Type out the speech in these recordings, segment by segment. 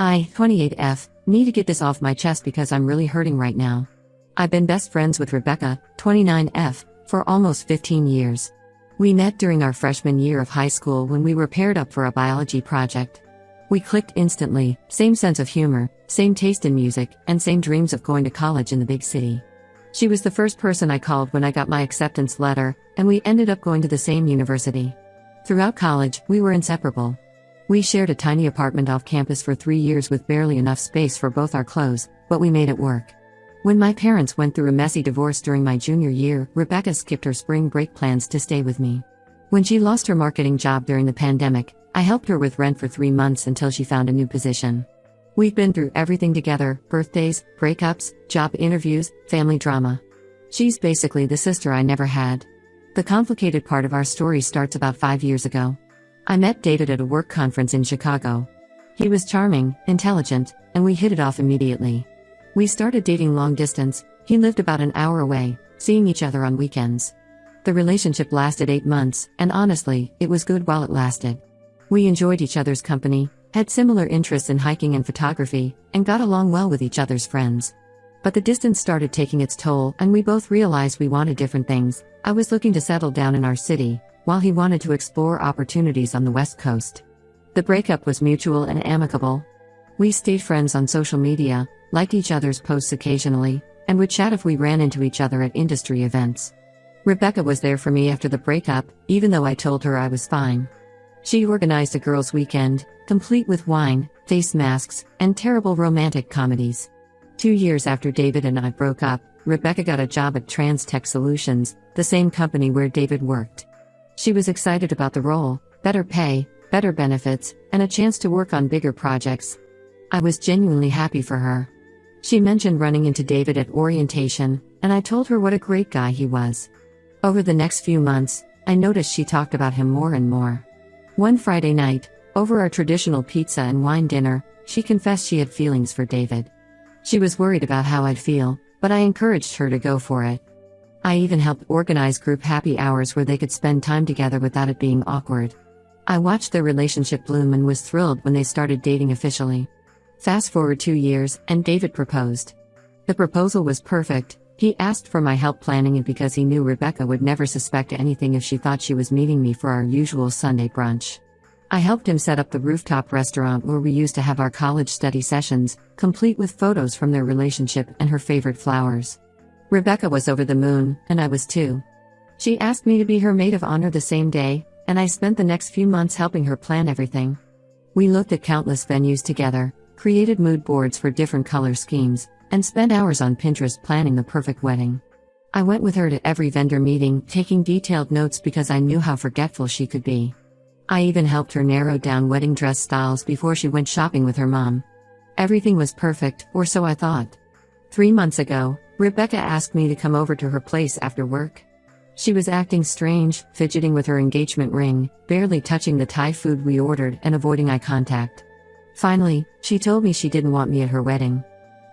I, 28F, need to get this off my chest because I'm really hurting right now. I've been best friends with Rebecca, 29F, for almost 15 years. We met during our freshman year of high school when we were paired up for a biology project. We clicked instantly, same sense of humor, same taste in music, and same dreams of going to college in the big city. She was the first person I called when I got my acceptance letter, and we ended up going to the same university. Throughout college, we were inseparable. We shared a tiny apartment off campus for 3 years with barely enough space for both our clothes, but we made it work. When my parents went through a messy divorce during my junior year, Rebecca skipped her spring break plans to stay with me. When she lost her marketing job during the pandemic, I helped her with rent for 3 months until she found a new position. We've been through everything together: birthdays, breakups, job interviews, family drama. She's basically the sister I never had. The complicated part of our story starts about 5 years ago. I met David at a work conference in Chicago. He was charming, intelligent, and we hit it off immediately. We started dating long distance. He lived about an hour away, seeing each other on weekends. The relationship lasted 8 months, and honestly, it was good while it lasted. We enjoyed each other's company, had similar interests in hiking and photography, and got along well with each other's friends. But the distance started taking its toll, and we both realized we wanted different things. I was looking to settle down in our city, while he wanted to explore opportunities on the West Coast. The breakup was mutual and amicable. We stayed friends on social media, liked each other's posts occasionally, and would chat if we ran into each other at industry events. Rebecca was there for me after the breakup, even though I told her I was fine. She organized a girls' weekend, complete with wine, face masks, and terrible romantic comedies. 2 years after David and I broke up, Rebecca got a job at Trans Tech Solutions, the same company where David worked. She was excited about the role, better pay, better benefits, and a chance to work on bigger projects. I was genuinely happy for her. She mentioned running into David at orientation, and I told her what a great guy he was. Over the next few months, I noticed she talked about him more and more. One Friday night, over our traditional pizza and wine dinner, she confessed she had feelings for David. She was worried about how I'd feel, but I encouraged her to go for it. I even helped organize group happy hours where they could spend time together without it being awkward. I watched their relationship bloom and was thrilled when they started dating officially. Fast forward 2 years, and David proposed. The proposal was perfect. He asked for my help planning it because he knew Rebecca would never suspect anything if she thought she was meeting me for our usual Sunday brunch. I helped him set up the rooftop restaurant where we used to have our college study sessions, complete with photos from their relationship and her favorite flowers. Rebecca was over the moon, and I was too. She asked me to be her maid of honor the same day, and I spent the next few months helping her plan everything. We looked at countless venues together, created mood boards for different color schemes, and spent hours on Pinterest planning the perfect wedding. I went with her to every vendor meeting, taking detailed notes because I knew how forgetful she could be. I even helped her narrow down wedding dress styles before she went shopping with her mom. Everything was perfect, or so I thought. 3 months ago, Rebecca asked me to come over to her place after work. She was acting strange, fidgeting with her engagement ring, barely touching the Thai food we ordered, and avoiding eye contact. Finally, she told me she didn't want me at her wedding.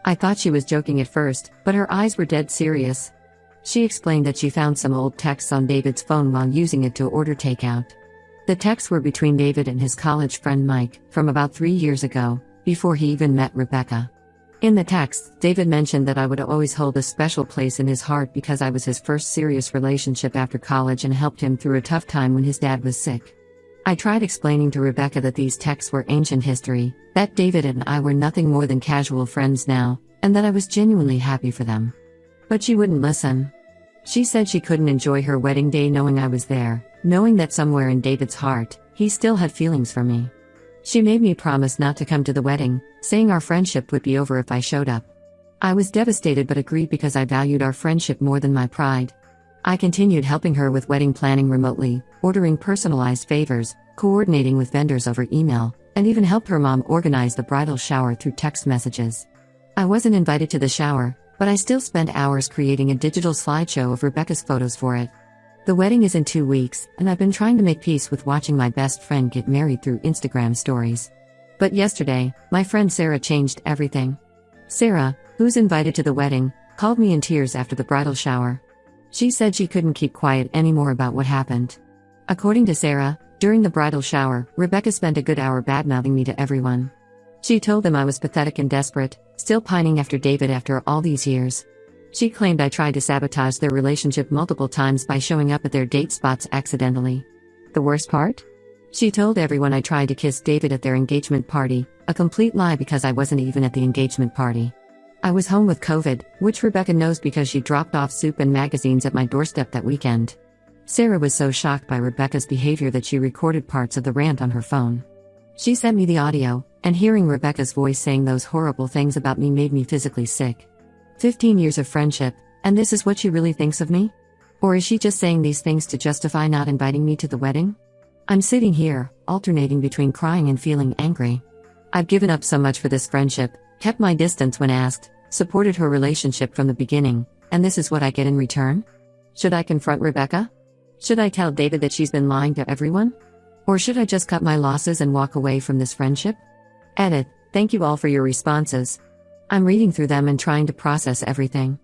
I thought she was joking at first, but her eyes were dead serious. She explained that she found some old texts on David's phone while using it to order takeout. The texts were between David and his college friend Mike, from about 3 years ago, before he even met Rebecca. In the texts, David mentioned that I would always hold a special place in his heart because I was his first serious relationship after college and helped him through a tough time when his dad was sick. I tried explaining to Rebecca that these texts were ancient history, that David and I were nothing more than casual friends now, and that I was genuinely happy for them. But she wouldn't listen. She said she couldn't enjoy her wedding day knowing I was there, knowing that somewhere in David's heart, he still had feelings for me. She made me promise not to come to the wedding, saying our friendship would be over if I showed up. I was devastated but agreed because I valued our friendship more than my pride. I continued helping her with wedding planning remotely, ordering personalized favors, coordinating with vendors over email, and even helped her mom organize the bridal shower through text messages. I wasn't invited to the shower, but I still spent hours creating a digital slideshow of Rebecca's photos for it. The wedding is in 2 weeks, and I've been trying to make peace with watching my best friend get married through Instagram stories. But yesterday, my friend Sarah changed everything. Sarah, who's invited to the wedding, called me in tears after the bridal shower. She said she couldn't keep quiet anymore about what happened. According to Sarah, during the bridal shower, Rebecca spent a good hour badmouthing me to everyone. She told them I was pathetic and desperate, still pining after David after all these years. She claimed I tried to sabotage their relationship multiple times by showing up at their date spots accidentally. The worst part? She told everyone I tried to kiss David at their engagement party, a complete lie because I wasn't even at the engagement party. I was home with COVID, which Rebecca knows because she dropped off soup and magazines at my doorstep that weekend. Sarah was so shocked by Rebecca's behavior that she recorded parts of the rant on her phone. She sent me the audio, and hearing Rebecca's voice saying those horrible things about me made me physically sick. 15 years of friendship, and this is what she really thinks of me? Or is she just saying these things to justify not inviting me to the wedding? I'm sitting here, alternating between crying and feeling angry. I've given up so much for this friendship, kept my distance when asked, supported her relationship from the beginning, and this is what I get in return? Should I confront Rebecca? Should I tell David that she's been lying to everyone? Or should I just cut my losses and walk away from this friendship? Edit. Thank you all for your responses. I'm reading through them and trying to process everything.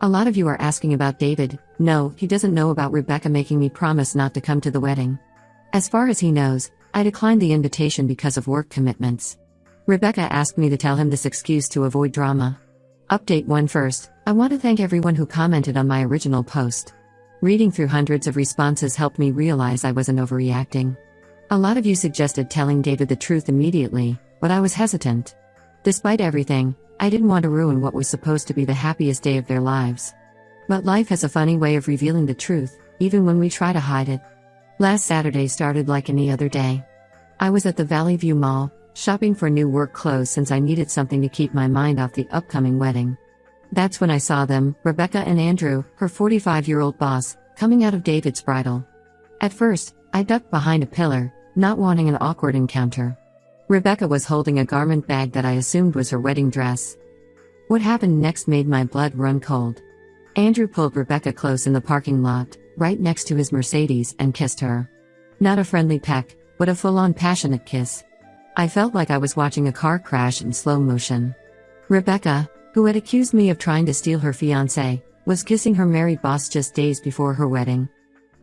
A lot of you are asking about David. No, he doesn't know about Rebecca making me promise not to come to the wedding. As far as he knows, I declined the invitation because of work commitments. Rebecca asked me to tell him this excuse to avoid drama. Update 1 first, I want to thank everyone who commented on my original post. Reading through hundreds of responses helped me realize I wasn't overreacting. A lot of you suggested telling David the truth immediately, but I was hesitant. Despite everything, I didn't want to ruin what was supposed to be the happiest day of their lives. But life has a funny way of revealing the truth, even when we try to hide it. Last Saturday started like any other day. I was at the Valley View Mall, shopping for new work clothes since I needed something to keep my mind off the upcoming wedding. That's when I saw them, Rebecca and Andrew, her 45-year-old boss, coming out of David's bridal. At first, I ducked behind a pillar, not wanting an awkward encounter. Rebecca was holding a garment bag that I assumed was her wedding dress. What happened next made my blood run cold. Andrew pulled Rebecca close in the parking lot, right next to his Mercedes, and kissed her. Not a friendly peck, but a full-on passionate kiss. I felt like I was watching a car crash in slow motion. Rebecca, who had accused me of trying to steal her fiancé, was kissing her married boss just days before her wedding.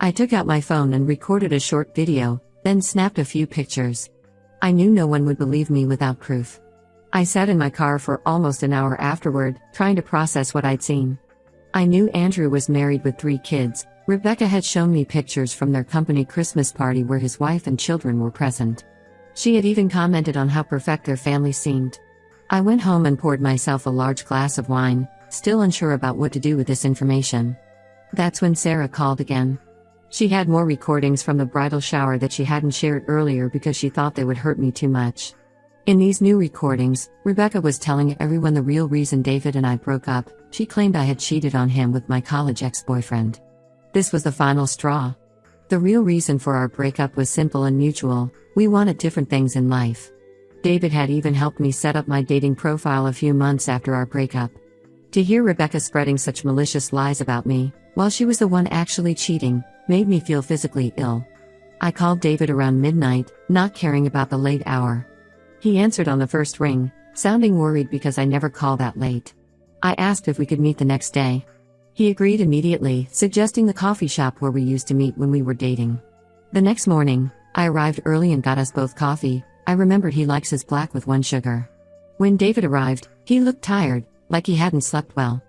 I took out my phone and recorded a short video, then snapped a few pictures. I knew no one would believe me without proof. I sat in my car for almost an hour afterward, trying to process what I'd seen. I knew Andrew was married with 3 kids. Rebecca had shown me pictures from their company Christmas party where his wife and children were present. She had even commented on how perfect their family seemed. I went home and poured myself a large glass of wine, still unsure about what to do with this information. That's when Sarah called again. She had more recordings from the bridal shower that she hadn't shared earlier because she thought they would hurt me too much. In these new recordings, Rebecca was telling everyone the real reason David and I broke up. She claimed I had cheated on him with my college ex-boyfriend. This was the final straw. The real reason for our breakup was simple and mutual. We wanted different things in life. David had even helped me set up my dating profile a few months after our breakup. To hear Rebecca spreading such malicious lies about me, while she was the one actually cheating, made me feel physically ill. I called David around midnight, not caring about the late hour. He answered on the first ring, sounding worried because I never call that late. I asked if we could meet the next day. He agreed immediately, suggesting the coffee shop where we used to meet when we were dating. The next morning, I arrived early and got us both coffee. I remembered he likes his black with 1 sugar. When David arrived, he looked tired, like he hadn't slept well.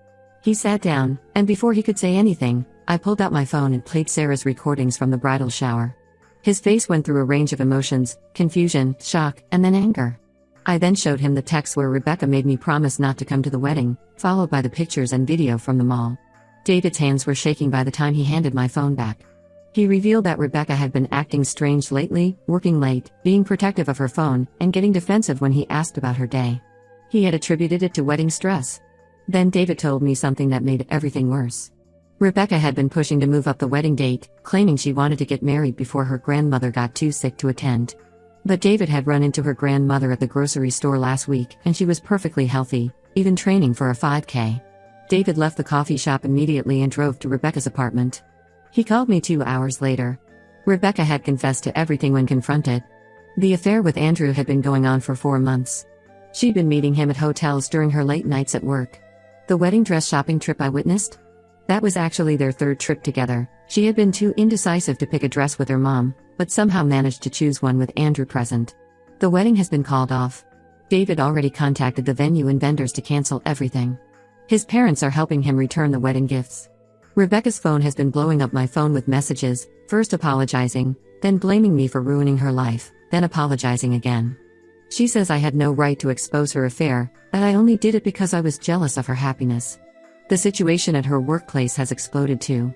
He sat down, and before he could say anything, I pulled out my phone and played Sarah's recordings from the bridal shower. His face went through a range of emotions: confusion, shock, and then anger. I then showed him the text where Rebecca made me promise not to come to the wedding, followed by the pictures and video from the mall. David's hands were shaking by the time he handed my phone back. He revealed that Rebecca had been acting strange lately, working late, being protective of her phone, and getting defensive when he asked about her day. He had attributed it to wedding stress. Then David told me something that made everything worse. Rebecca had been pushing to move up the wedding date, claiming she wanted to get married before her grandmother got too sick to attend. But David had run into her grandmother at the grocery store last week, and she was perfectly healthy, even training for a 5K. David left the coffee shop immediately and drove to Rebecca's apartment. He called me 2 hours later. Rebecca had confessed to everything when confronted. The affair with Andrew had been going on for 4 months. She'd been meeting him at hotels during her late nights at work. The wedding dress shopping trip I witnessed? That was actually their 3rd trip together. She had been too indecisive to pick a dress with her mom, but somehow managed to choose one with Andrew present. The wedding has been called off. David already contacted the venue and vendors to cancel everything. His parents are helping him return the wedding gifts. Rebecca's phone has been blowing up my phone with messages, first apologizing, then blaming me for ruining her life, then apologizing again. She says I had no right to expose her affair, that I only did it because I was jealous of her happiness. The situation at her workplace has exploded too.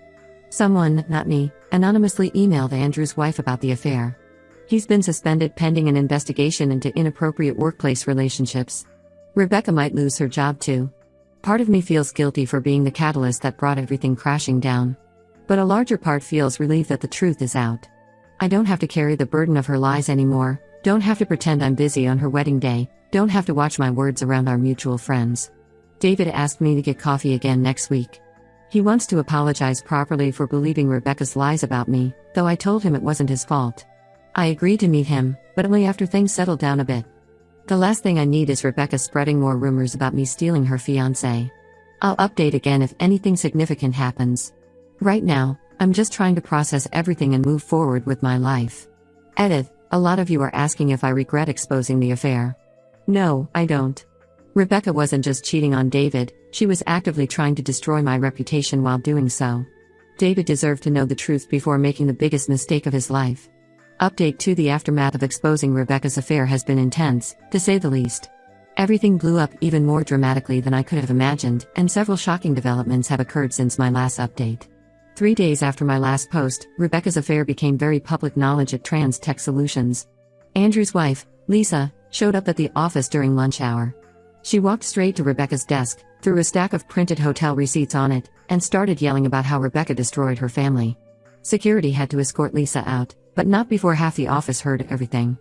Someone, not me, anonymously emailed Andrew's wife about the affair. He's been suspended pending an investigation into inappropriate workplace relationships. Rebecca might lose her job too. Part of me feels guilty for being the catalyst that brought everything crashing down. But a larger part feels relieved that the truth is out. I don't have to carry the burden of her lies anymore, don't have to pretend I'm busy on her wedding day, don't have to watch my words around our mutual friends. David asked me to get coffee again next week. He wants to apologize properly for believing Rebecca's lies about me, though I told him it wasn't his fault. I agreed to meet him, but only after things settled down a bit. The last thing I need is Rebecca spreading more rumors about me stealing her fiancé. I'll update again if anything significant happens. Right now, I'm just trying to process everything and move forward with my life. Edit: a lot of you are asking if I regret exposing the affair. No, I don't. Rebecca wasn't just cheating on David, she was actively trying to destroy my reputation while doing so. David deserved to know the truth before making the biggest mistake of his life. Update 2: the aftermath of exposing Rebecca's affair has been intense, to say the least. Everything blew up even more dramatically than I could have imagined, and several shocking developments have occurred since my last update. 3 days after my last post, Rebecca's affair became very public knowledge at Trans Tech Solutions. Andrew's wife, Lisa, showed up at the office during lunch hour. She walked straight to Rebecca's desk, threw a stack of printed hotel receipts on it, and started yelling about how Rebecca destroyed her family. Security had to escort Lisa out, but not before half the office heard everything.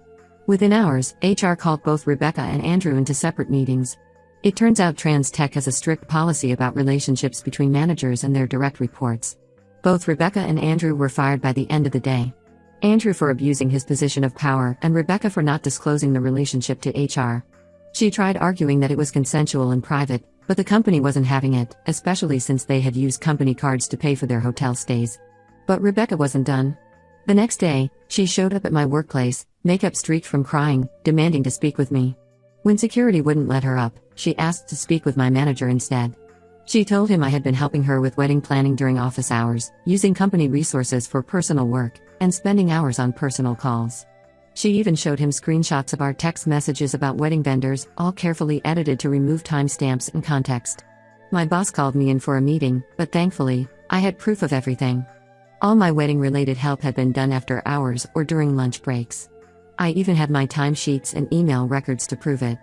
Within hours, HR called both Rebecca and Andrew into separate meetings. It turns out Trans Tech has a strict policy about relationships between managers and their direct reports. Both Rebecca and Andrew were fired by the end of the day. Andrew for abusing his position of power and Rebecca for not disclosing the relationship to HR. She tried arguing that it was consensual and private, but the company wasn't having it, especially since they had used company cards to pay for their hotel stays. But Rebecca wasn't done. The next day, she showed up at my workplace, makeup streaked from crying, demanding to speak with me. When security wouldn't let her up, she asked to speak with my manager instead. She told him I had been helping her with wedding planning during office hours, using company resources for personal work, and spending hours on personal calls. She even showed him screenshots of our text messages about wedding vendors, all carefully edited to remove timestamps and context. My boss called me in for a meeting, but thankfully, I had proof of everything. All my wedding-related help had been done after hours or during lunch breaks. I even had my timesheets and email records to prove it.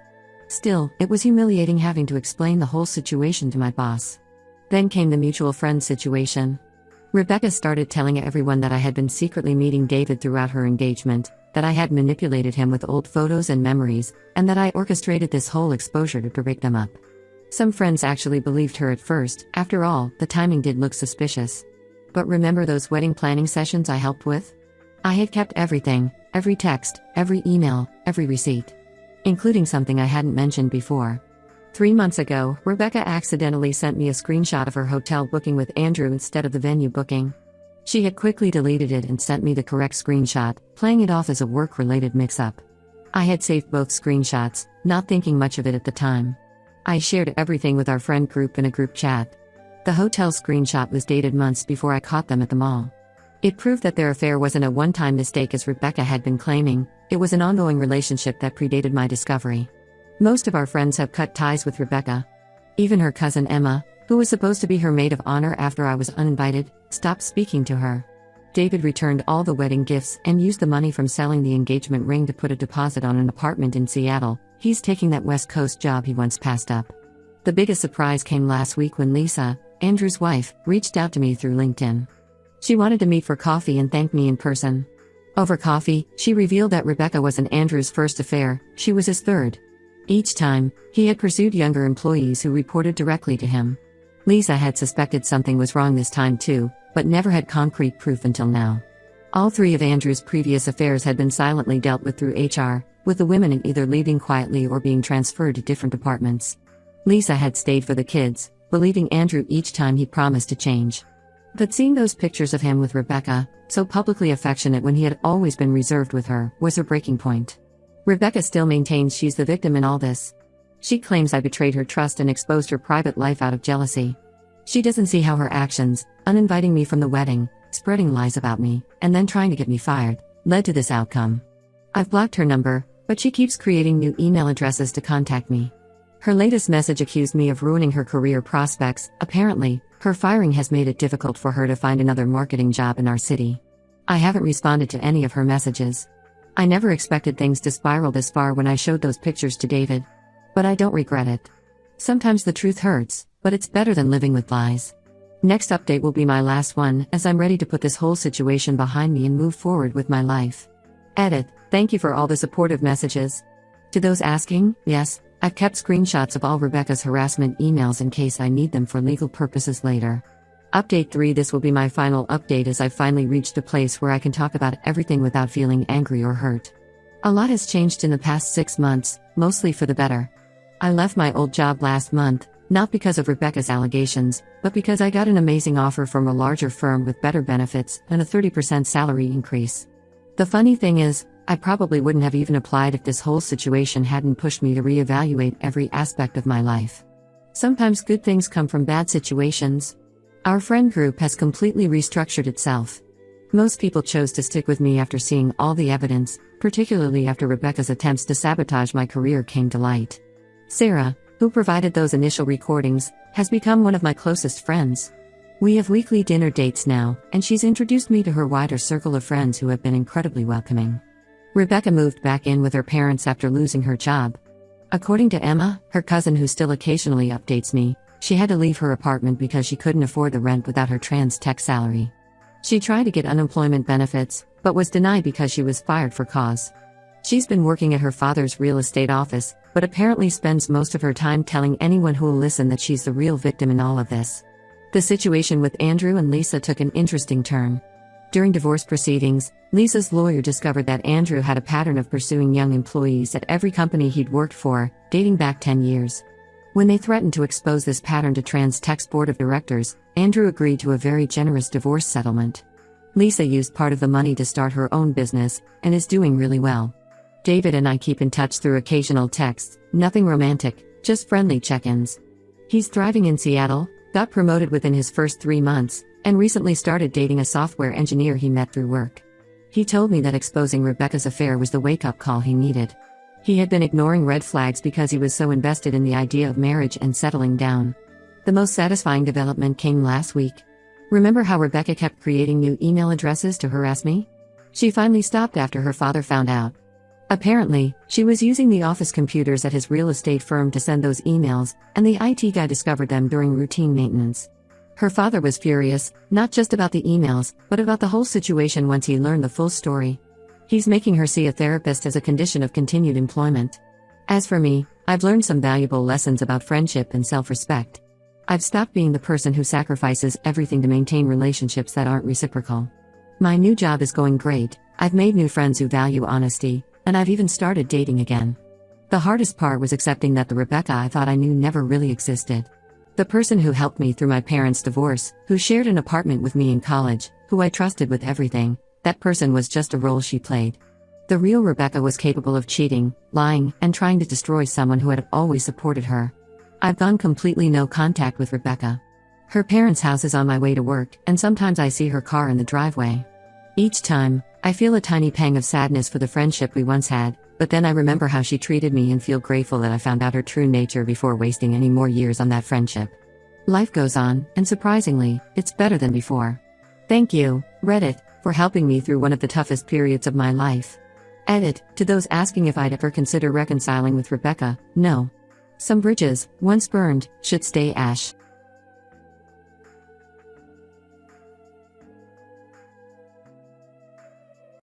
Still, it was humiliating having to explain the whole situation to my boss. Then came the mutual friend situation. Rebecca started telling everyone that I had been secretly meeting David throughout her engagement, that I had manipulated him with old photos and memories, and that I orchestrated this whole exposure to break them up. Some friends actually believed her at first. After all, the timing did look suspicious. But remember those wedding planning sessions I helped with? I had kept everything, every text, every email, every receipt. Including something I hadn't mentioned before. 3 months ago, Rebecca accidentally sent me a screenshot of her hotel booking with Andrew instead of the venue booking. She had quickly deleted it and sent me the correct screenshot, playing it off as a work-related mix-up. I had saved both screenshots, not thinking much of it at the time. I shared everything with our friend group in a group chat. The hotel screenshot was dated months before I caught them at the mall. It proved that their affair wasn't a one-time mistake as Rebecca had been claiming, it was an ongoing relationship that predated my discovery. Most of our friends have cut ties with Rebecca. Even her cousin Emma, who was supposed to be her maid of honor after I was uninvited, stopped speaking to her. David returned all the wedding gifts and used the money from selling the engagement ring to put a deposit on an apartment in Seattle. He's taking that West Coast job he once passed up. The biggest surprise came last week when Lisa, Andrew's wife, reached out to me through LinkedIn. She wanted to meet for coffee and thank me in person. Over coffee, she revealed that Rebecca wasn't Andrew's first affair, she was his third. Each time, he had pursued younger employees who reported directly to him. Lisa had suspected something was wrong this time too, but never had concrete proof until now. All 3 of Andrew's previous affairs had been silently dealt with through HR, with the women either leaving quietly or being transferred to different departments. Lisa had stayed for the kids, believing Andrew each time he promised to change. But seeing those pictures of him with Rebecca, so publicly affectionate when he had always been reserved with her, was her breaking point. Rebecca still maintains she's the victim in all this. She claims I betrayed her trust and exposed her private life out of jealousy. She doesn't see how her actions, uninviting me from the wedding, spreading lies about me, and then trying to get me fired, led to this outcome. I've blocked her number, but she keeps creating new email addresses to contact me. Her latest message accused me of ruining her career prospects. Apparently, her firing has made it difficult for her to find another marketing job in our city. I haven't responded to any of her messages. I never expected things to spiral this far when I showed those pictures to David. But I don't regret it. Sometimes the truth hurts, but it's better than living with lies. Next update will be my last one, as I'm ready to put this whole situation behind me and move forward with my life. Edit. Thank you for all the supportive messages. To those asking, yes, I've kept screenshots of all Rebecca's harassment emails in case I need them for legal purposes later. Update 3. This will be my final update as I've finally reached a place where I can talk about everything without feeling angry or hurt. A lot has changed in the past 6 months, mostly for the better. I left my old job last month, not because of Rebecca's allegations, but because I got an amazing offer from a larger firm with better benefits and a 30% salary increase. The funny thing is, I probably wouldn't have even applied if this whole situation hadn't pushed me to reevaluate every aspect of my life. Sometimes good things come from bad situations. Our friend group has completely restructured itself. Most people chose to stick with me after seeing all the evidence, particularly after Rebecca's attempts to sabotage my career came to light. Sarah, who provided those initial recordings, has become one of my closest friends. We have weekly dinner dates now, and she's introduced me to her wider circle of friends who have been incredibly welcoming. Rebecca moved back in with her parents after losing her job. According to Emma, her cousin who still occasionally updates me, she had to leave her apartment because she couldn't afford the rent without her trans tech salary. She tried to get unemployment benefits, but was denied because she was fired for cause. She's been working at her father's real estate office, but apparently spends most of her time telling anyone who will listen that she's the real victim in all of this. The situation with Andrew and Lisa took an interesting turn. During divorce proceedings, Lisa's lawyer discovered that Andrew had a pattern of pursuing young employees at every company he'd worked for, dating back 10 years. When they threatened to expose this pattern to Trans Tech's board of directors, Andrew agreed to a very generous divorce settlement. Lisa used part of the money to start her own business, and is doing really well. David and I keep in touch through occasional texts, nothing romantic, just friendly check-ins. He's thriving in Seattle, got promoted within his first 3 months, and recently started dating a software engineer he met through work. He told me that exposing Rebecca's affair was the wake-up call he needed. He had been ignoring red flags because he was so invested in the idea of marriage and settling down. The most satisfying development came last week. Remember how Rebecca kept creating new email addresses to harass me? She finally stopped after her father found out. Apparently, she was using the office computers at his real estate firm to send those emails, and the IT guy discovered them during routine maintenance. Her father was furious, not just about the emails, but about the whole situation once he learned the full story. He's making her see a therapist as a condition of continued employment. As for me, I've learned some valuable lessons about friendship and self-respect. I've stopped being the person who sacrifices everything to maintain relationships that aren't reciprocal. My new job is going great, I've made new friends who value honesty, and I've even started dating again. The hardest part was accepting that the Rebecca I thought I knew never really existed. The person who helped me through my parents' divorce, who shared an apartment with me in college, who I trusted with everything, that person was just a role she played. The real Rebecca was capable of cheating, lying, and trying to destroy someone who had always supported her. I've gone completely no contact with Rebecca. Her parents' house is on my way to work, and sometimes I see her car in the driveway. Each time, I feel a tiny pang of sadness for the friendship we once had, but then I remember how she treated me and feel grateful that I found out her true nature before wasting any more years on that friendship. Life goes on, and surprisingly, it's better than before. Thank you, Reddit, for helping me through one of the toughest periods of my life. Edit. To those asking if I'd ever consider reconciling with Rebecca, no. Some bridges, once burned, should stay ash.